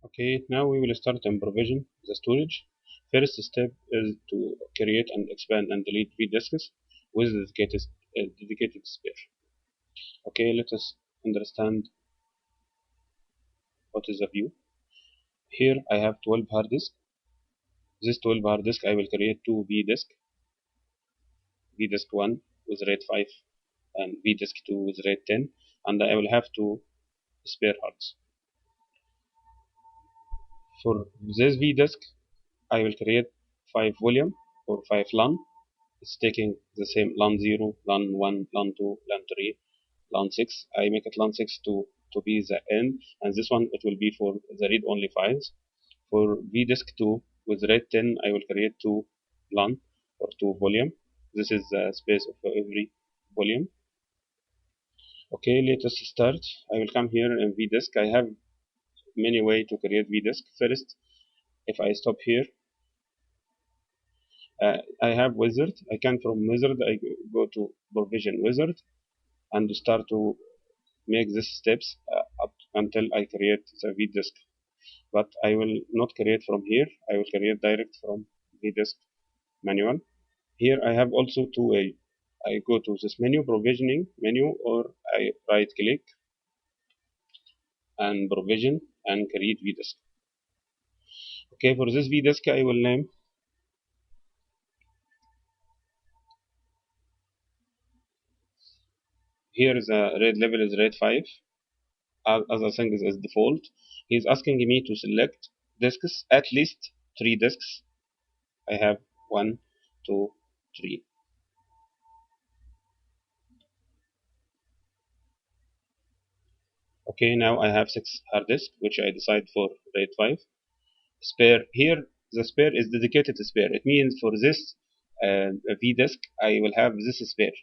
Okay, now we will start and provision the storage. First step is to create and expand and delete vdisks with dedicated spare. Okay, let us understand what is the view. Here I have 12 hard disks. This 12 hard disk I will create two vdisk 1 with RAID 5 and vdisk 2 with RAID 10, and I will have two spare hards. For this vdisk I will create 5 volume or 5 LAN. It's taking the same LAN 0, LAN 1, LAN 2, LAN 3, LAN 6. I make it LAN 6 to be the end, and this one it will be for the read only files. For vdisk 2 with RAID 10 I will create 2 LAN or 2 volume. This is the space of every volume. Okay, let us start. I will come here in vdisk. I have many ways to create vdisk. First, if I stop here, I have wizard. I can from wizard I go to provision wizard and start to make these steps up until I create the vdisk. But I will not create from here. I will create direct from vdisk manual. Here I have also two ways. I go to this menu, provisioning menu, or I right click and provision and create vdisk. Okay, for this vdisk I will name here the RAID level is RAID 5. Other things is default. He's asking me to select disks, at least 3 disks. I have 1, 2, 3. Okay, now I have 6 hard disks, which I decide for RAID 5. Spare here, the spare is dedicated spare. It means for this vdisk, I will have this spare.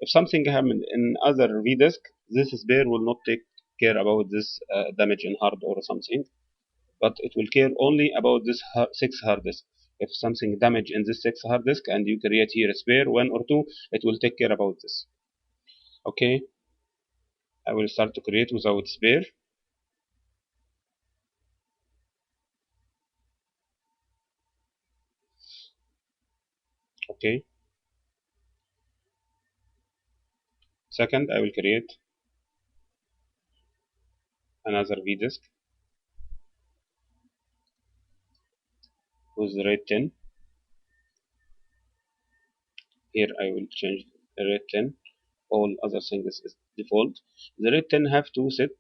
If something happens in other vdisk, this spare will not take care about this damage in hard or something, but it will care only about this 6 hard disk. If something damage in this 6 hard disk and you create here a spare 1 or 2, it will take care about this. Okay, I will start to create without spare. Okay, second I will create another vdisk with RAID 10. Here I will change RAID 10. All other things is default. The RAID 10 have two set.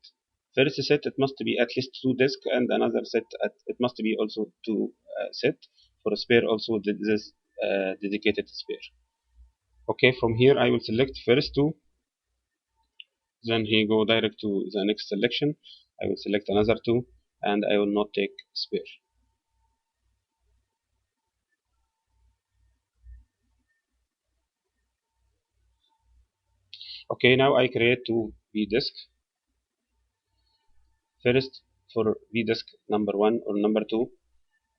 First set it must be at least 2 disk, and another set it must be also 2 set. For a spare also this dedicated spare. Okay, from here I will select first 2, then he go direct to the next selection. I will select another 2, and I will not take spare. Okay, now I create 2 vdisk. First, for vdisk number 1 or number 2,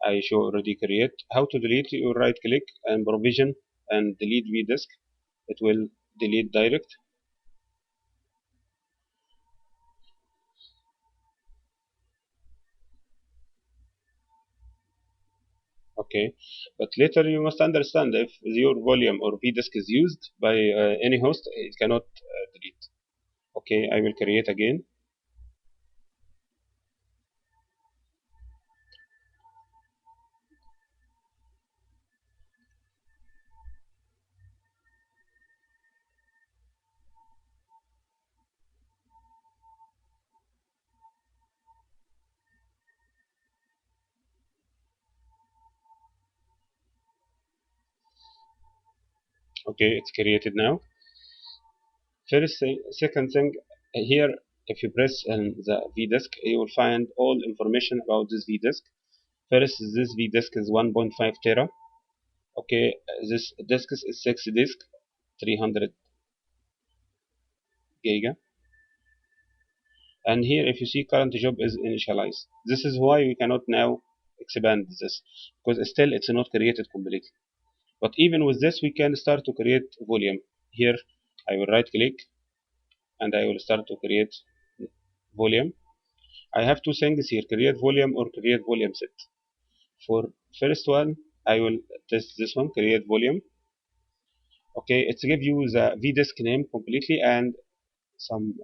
I show already create. How to delete? You right click and provision and delete vdisk. It will delete direct. Okay, but later you must understand if your volume or vdisk is used by any host, it cannot delete. Okay, I will create again. Okay, it's created now. First thing, second thing, here if you press on the vdisk, you will find all information about this vdisk. First, this vdisk is 1.5 tera. Okay, this disk is 6 disk, 300 giga. And here if you see current job is initialized. This is why we cannot now expand this, because still it's not created completely. But even with this we can start to create volume. Here I will right click and I will start to create volume. I have two things here, create volume or create volume set. For first one, I will test this one, create volume. Okay, it's give you the vdisk name completely and some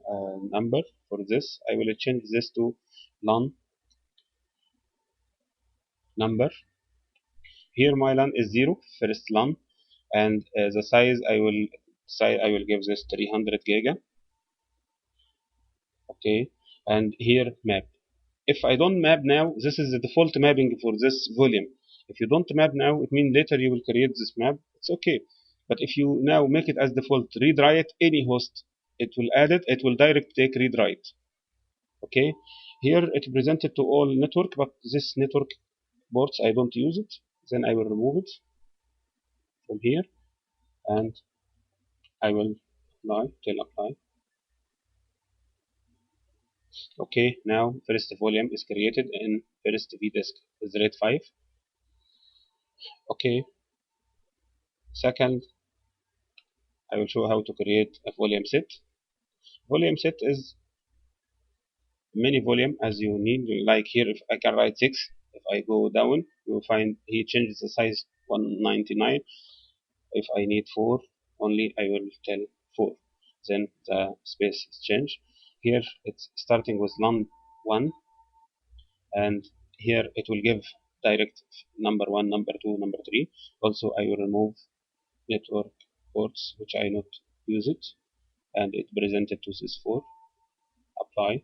number. For this, I will change this to LAN number. Here my LAN is 0, first LAN, and the size I will give this 300 giga. Okay, and here map. If I don't map now, this is the default mapping for this volume. If you don't map now, it means later you will create this map. It's okay. But if you now make it as default, read write any host, it will add it. It will direct take read write. Okay. Here it presented to all network, but this network ports I don't use it. Then I will remove it from here, and I will apply till apply. Okay. Now first volume is created in first vdisk with RAID 5. Okay. Second, I will show how to create a volume set. Volume set is many volume as you need. Like here, if I can write 6, if I go down, you will find he changes the size 199. If I need 4 only, I will tell 4. Then the space is changed. Here it's starting with LAN 1, and here it will give direct number 1, number 2, number 3. Also, I will remove network ports which I not use it, and it presented to this 4. Apply.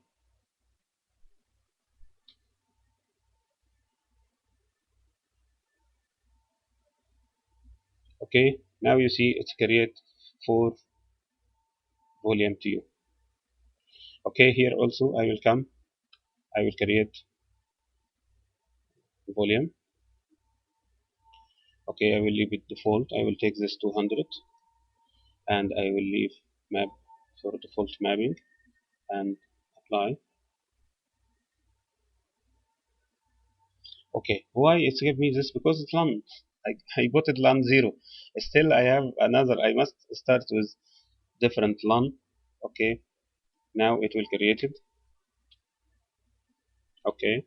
Okay, now you see it's create 4 volume to you. Okay, here also I will come, I will create volume. Okay, I will leave it default. I will take this 200 and I will leave map for default mapping and apply. Okay, why it's give me this? Because it's LAN. I put it LAN 0. Still I have another, I must start with different LAN. Okay, now it will create it. Okay,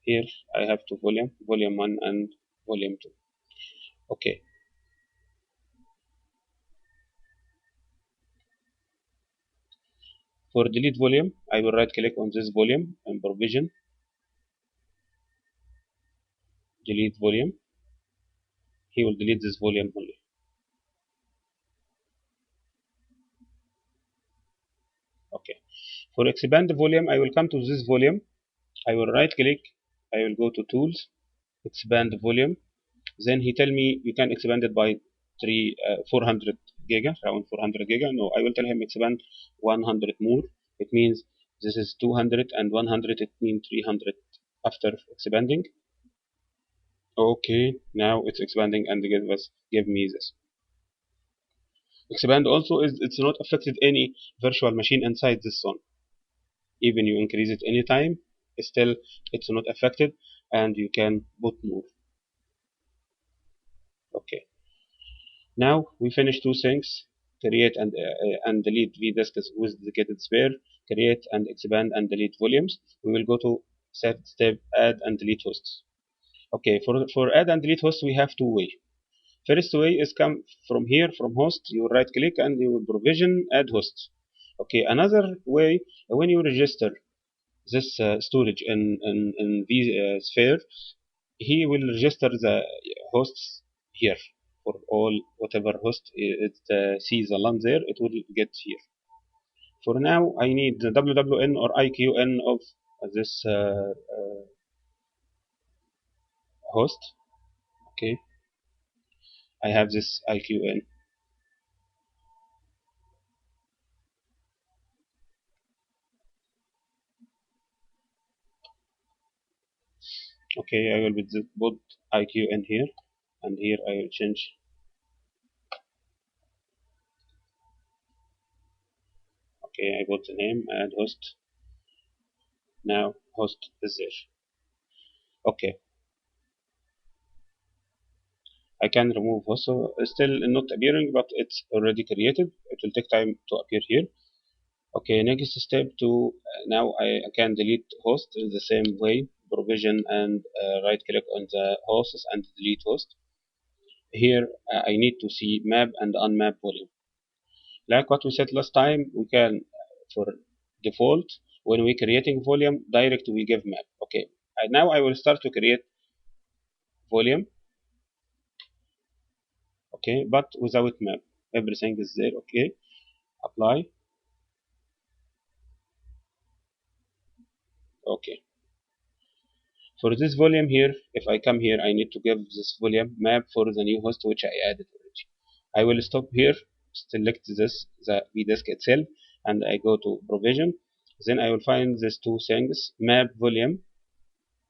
here I have two volume, volume 1 and volume 2. Okay, for delete volume, I will right click on this volume and provision, delete volume. He will delete this volume only. Okay. For expand the volume, I will come to this volume. I will right click. I will go to tools, expand the volume. Then he tell me you can expand it by 400 giga, around 400 giga. No, I will tell him expand 100 more. It means this is 200 and 100. It means 300 after expanding. Okay, now it's expanding and give me this. Expand also is it's not affected any virtual machine inside this zone. Even you increase it anytime, still it's not affected, and you can put more. Okay. Now we finish two things: create and delete vdisks with dedicated spare, create and expand and delete volumes. We will go to set step add and delete hosts. Okay, for add and delete hosts we have two way. First way is come from here from host. You right click and you will provision add host. Okay, another way when you register this storage in vSphere, he will register the hosts here for all whatever host it sees the LAN there, it will get here. For now, I need the WWN or IQN of this host. Okay, I have this IQN. Okay, I will put IQN here, and here I will change. Okay, I put the name, add host. Now host is there. Okay, I can remove host, so it's still not appearing, but it's already created. It will take time to appear here. Okay, next step to now I can delete host the same way, provision and right click on the hosts and delete host. Here I need to see map and unmap volume. Like what we said last time, we can for default when we creating volume direct we give map. Okay, and now I will start to create volume. Okay, but without map, everything is there. Okay, apply. Okay, for this volume here, if I come here, I need to give this volume map for the new host which I added already. I will stop here, select this the vdisk itself, and I go to provision. Then I will find these two things: map volume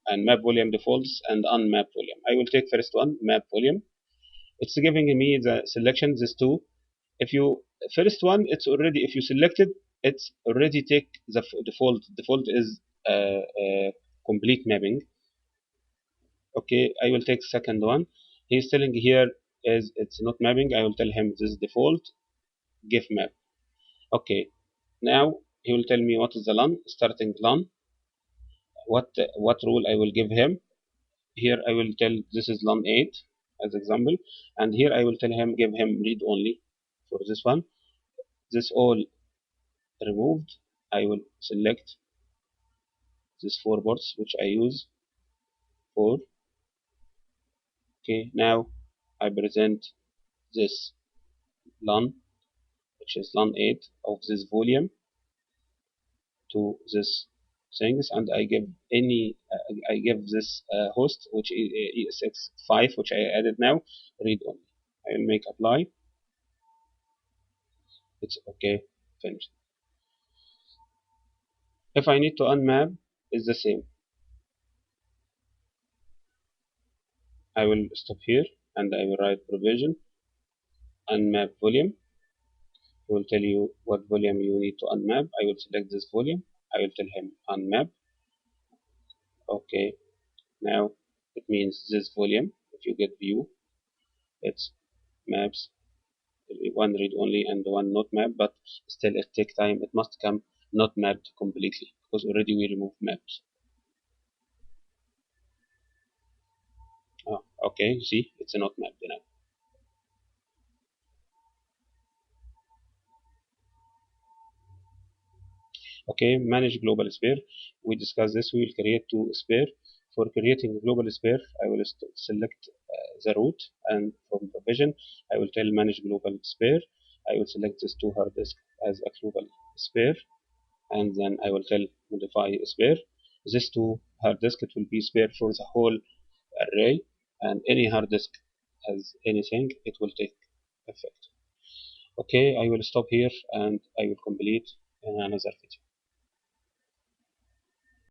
and map volume defaults and unmap volume. I will take first one, map volume. It's giving me the selection these two. If you first one, it's already if you selected, it's already take the default. Default is complete mapping. Okay, I will take second one. He's telling here is it's not mapping. I will tell him this default give map. Okay, now he will tell me what is the LAN starting LAN. What rule I will give him. Here I will tell this is LAN 8 as example, and here I will tell him give him read only for this one. This all removed. I will select these four ports which I use for. Okay, now I present this LAN which is LAN 8 of this volume to this things, and I give any I give this host which is ESX5 which I added now read only. I will make apply. It's okay, finished. If I need to unmap, it's the same. I will stop here and I will write provision unmap volume. It will tell you what volume you need to unmap. I will select this volume. I will tell him unmap. Okay, now it means this volume. If you get view, it's maps one read only and one not mapped, but still it takes time. It must come not mapped completely because already we removed maps. Oh, okay, see, it's not mapped now. Okay, manage global sphere. We discussed this. We will create two sphere. For creating global sphere, I will select the root, and from provision, I will tell manage global sphere. I will select this two hard disk as a global sphere, and then I will tell modify sphere. This two hard disk it will be sphere for the whole array, and any hard disk has anything, it will take effect. Okay, I will stop here and I will complete in another video.